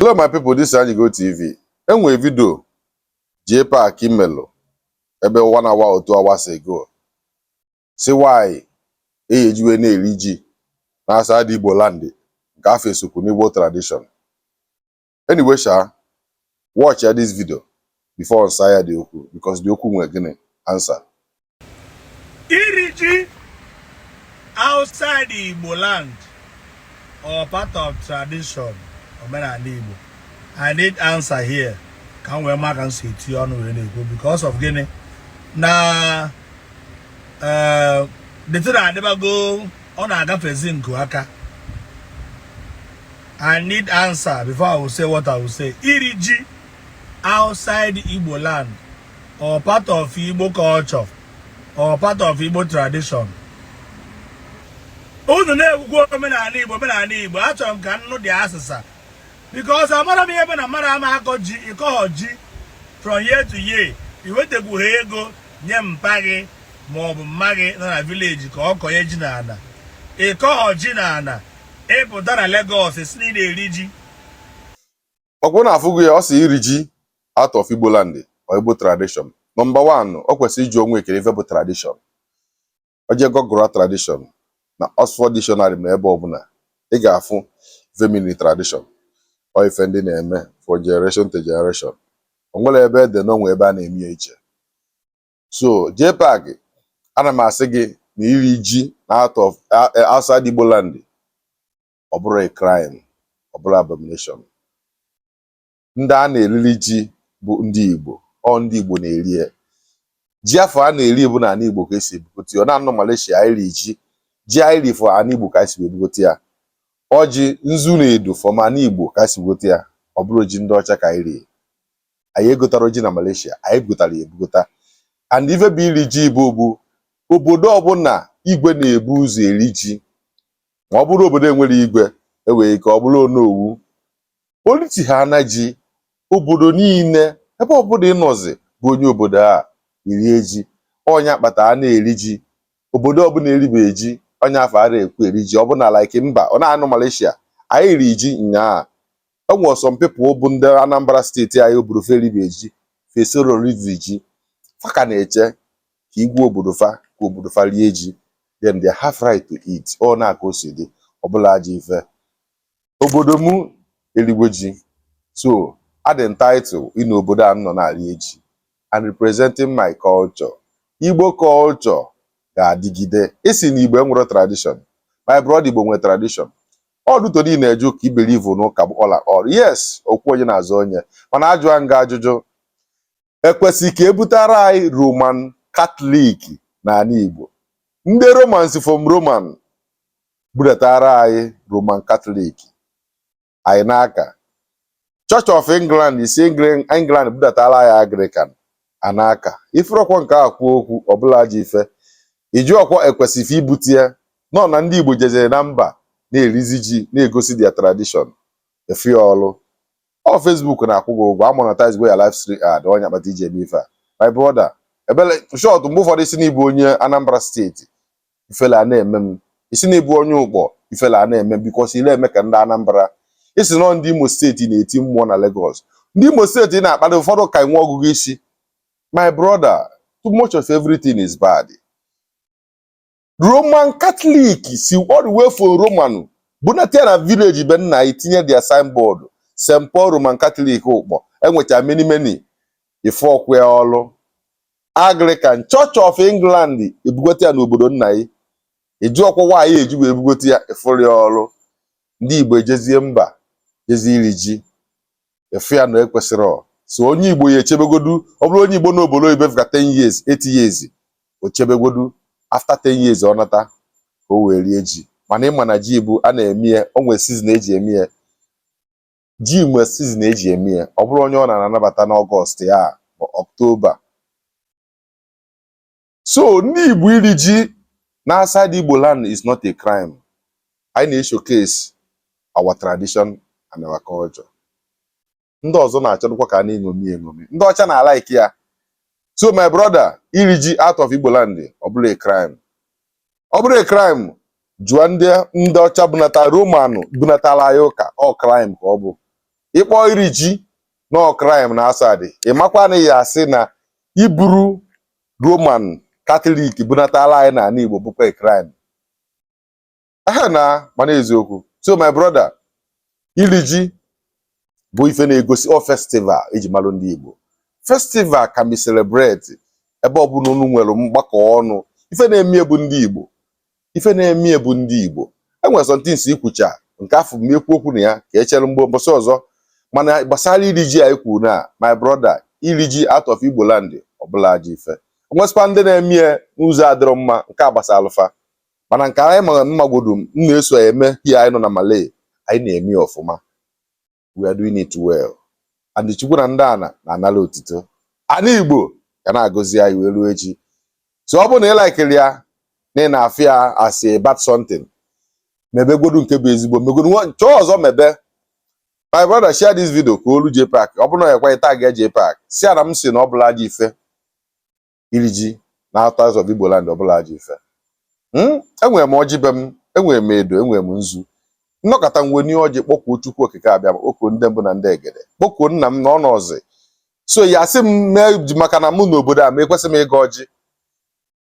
Hello my people, this is Igbo TV. Enwe video JPAC imelo ebe 1 hour or 2 hours ago. See why ejiwe na-eri ji na asa di Igbo land nke afọ esokwu n'Igbo tradition. Anyway, watch this video before answer the okwu because the okwu nwere gịnị answer. Iri ji outside the Igbo land or part of tradition omenala Igbo. I need answer here. Can we mark and say to you because of Guinea? Now the thing I never go on a aka. I need answer before I will say what I will say. Iriji outside Igbo land or part of Igbo culture or part of Igbo tradition. Unu na-egwu omenala Igbo achọrọ m ka nnu dị asịsa because amara m ebe na mara ama akọ ji ịkọ ji from year to year iwetegwu ego nye mpa gị ma ọ bụ mma gị nọ na village ka ọ kọnye ji na ana ịkọ ji na ana ịpụta na Lagos si na-eri ji Ọkwụ na afụgo ya ọ si iri ji out of Igbo land or Igbo tradition. Number 1, ọ kwesịrị iji onwe ekele ife bụ tradition. Oje gụgụrụ tradition na Oxford Dictionary ma ebe ọbụla ị ga-afụ feminine tradition or ife ndị na-eme for generation to generation. O nwere ebe ede n'onwe ebe a na-eme iche. So JPAC ana m asị gị na iri ji na out of outside Igbo land ọ bụrụ a crime, ọ bụrụ abomination. Ndị a na-eriri ji bụ ndị Igbo, ọ ndị Igbo na-eri ji afọ a na-eri bụ na Igbo ka esi ebupụta ya. Ọ na-anọ Malaysia iri ji anyị for an Igbo ka esi ebupụta ya. Ọjị nzu na-edo for an Igbo ka esi ebupụta ya. Ọ bụrụ ji ndị ọcha ka anyị rie. Anyị egotara ji na Malaysia, anyị bugotara ya ebugota. And ife bụ iri ji bụ obodo ọbụla igwe na-ebu ụzọ eri ji. Ma ọ bụrụ obodo enwere igwe enwere ike ọ bụrụ onowu. Politi ha na ji obodo niile ebe ọbụla ịnọzi bụ onye obodo a iri ji. Onye akpata a na-eri ji. Obodo ọbụla eribe ji onye afọ ara ekwu eri ji. Ọbụna like mba ọ na-anụ Malaysia anyị ri ji nyaa. O nwere some people bụ ndị Anambra steeti anyị obodo fe eribe ji fesoro rivi ji faka na-eche ka igwe obodo fa ka obodo fa rie ji, then they have right to eat. Ọ na-aka o si dị ọbụla aja ife obodo mụ erigbo ji. So I dị entitled in obodo a nọ na-ari ji and representing my culture. Igbo culture ga-adịgide. Isi na Igbo enwere tradition. My brother Igbo nwere tradition. All duto niile na-eju ka I believe n'ụka bụ ọla ọrụ. Yes, okwu onye na-azụ onye. Mana ajụa nga ajụjụ. Ekwesị ka ebutara anyị Roman Catholic n'ala Igbo. Ndị Romans from Roman budatara anyị Roman Catholic. Anyị n'aka. Church of England isi England budatara anyị Anglican anaka. Ifrọkwa nke akwụ okwu ọbụla ji ife. Iju ọkwa ekwesịghị ibute ya nọ na ndị Igbo jezere na mba na-erizi ji na-egosi their tradition. Efi ọlụ. Ọ Facebook na-akwụ gị ụgwọ amonetize go ya live stream ad onye akpata ije eme ife a. My brother, ebele short mgbe ụfọdụ isi n'ịbụ onye Anambra steeti ifele a na-eme m. Isi n'ịbụ onye ụkpọ ifele a na-eme because ile eme ka ndị Anambra. Isi nọ ndị Imo steeti na-eti mmụọ na Lagos. Ndị Imo steeti na-akpali ụfọdụ ka nwe ọgụgụ isi. My brother, too much of everything is bad. Roman Catholic si all the way for Roman bunata na village be nna itinye their signboard St. Paul Roman Catholic ụkpọ enwecha many ife ọkwa ọlụ. Anglican Church of England ebugote ya n'obodo nna yi. Eju ọkwa nwaanyị eji wee ebugote ya efori ọlụ. Ndị Igbo ejezie mba jezi iri ji efu ya na ekwesịrị. So onye Igbo ya echebegodu ọ bụrụ onye Igbo n'obodo oyibo ka 10 years 8 years o chebegodu after 10 years ọ nata ka o wee rie ji. Mana ịma na ji bụ a na-eme o nwere season eji eme ya. Ji nwere season eji eme ya. Ọ bụrụ onye ọ na-anabata n'Ọgọst ya bụ Ọktoba. So ndị Igbo iri ji na outside Igbo land is not a crime. Anyị na-showcase our tradition and our culture. Ndị ọzọ na-achọkwa ka a na-eṅomi. Ndị ọcha na-alike ya. So my brother, iri ji out of Igbo land ọ bụrụ a crime. Ọ bụrụ a crime, jụọ ndị ọcha bunata Roman bunatala ya ụka, ọ crime ka ọ bụ. ịkpọ iri ji no crime na Asadi ịmakwa na ya asị na iburu Roman Catholic bunatala anyị na ala Igbo bụkwa crime. Aha na mana eziokwu. So my brother, iri ji bụ ife na-egosi festival eji malụ ndị Igbo. Festival can be celebrate ebe ọbụla unu nwere mgbakọ ọnụ. Ife na-eme bụ ndị Igbo. Ife na-eme bụ ndị Igbo. Enwere somethings ikwucha nke afọ m ekwu okwu na ya ka echere mgbe mbọsị ọzọ. Mana gbasara iri ji anyị kwuru na my brother, iri ji out of Igbo land ọbụla ji ife. Onwesịkwa ndị na-eme n'ụzọ adịrọ mma nke agbasa alụfa. Mana nke anyị ma mmagodu m na-eso eme ihe anyị nọ na Malay, anyị na-eme ọfụma. We are doing it well. And Chukwu na ndị ana na-anala otito. Ana Igbo ga na-agọzi anyị wee ruo echi. So ọ bụrụ na ị like ya na ị na-afịa as a bad something, mebe godu nke bụ ezigbo, megodu chọọ ọzọ mebe. My brother, share this video ka olu JPAC. Ọ bụrụ na ekwe tag JPAC, si ana m si na ọbụla ji ife iri ji na out of Igbo land ọbụla ji ife. Enwere m ọjị be m, enwere m edo, enwere m nzu. Nnọkọta nwe ni ọjị kpọkwuo Chukwu okike abịa okwu ndị mbụ na ndị egede. Kpọkwuo nna m na ọnọzi. So ya sị m mee maka na mụ n'obodo a ma ekwesị m ịga ọjị.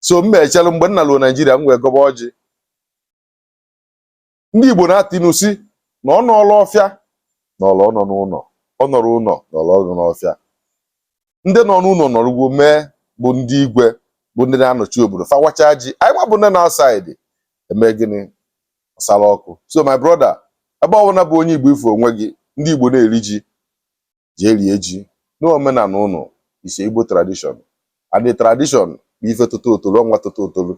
So m mechelu mgbe nna luo Naijiria m wee gọba ọjị. Ndị Igbo na-atị n'usi na ọ nọọla ọfịa na ọlọ nọ n'ụlọ. Ọ nọrọ ụlọ na ọlọ nọ n'ọfịa. Ndị nọ n'ụlọ nọrụgwo mee bụ ndị igwe bụ ndị na-anọchi obodo fawacha ji. Anyị nwa bụ ndị na-outside eme gịnị ọsala ọkụ. So my brother, ebe ọbụla bụ onye Igbo ifo onwe gị, ndị Igbo na-eri ji ji erie ji n'omenala ụnụ ise Igbo tradition. And the tradition bụ ife toto otolu ọnwa toto otolu.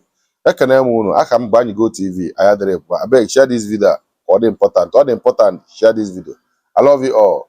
Ekene m unu, aka m bụ Anyigo TV, Ayadere. Abeg share this video ka ọ dị important. Ọ dị important, share this video. I love you all.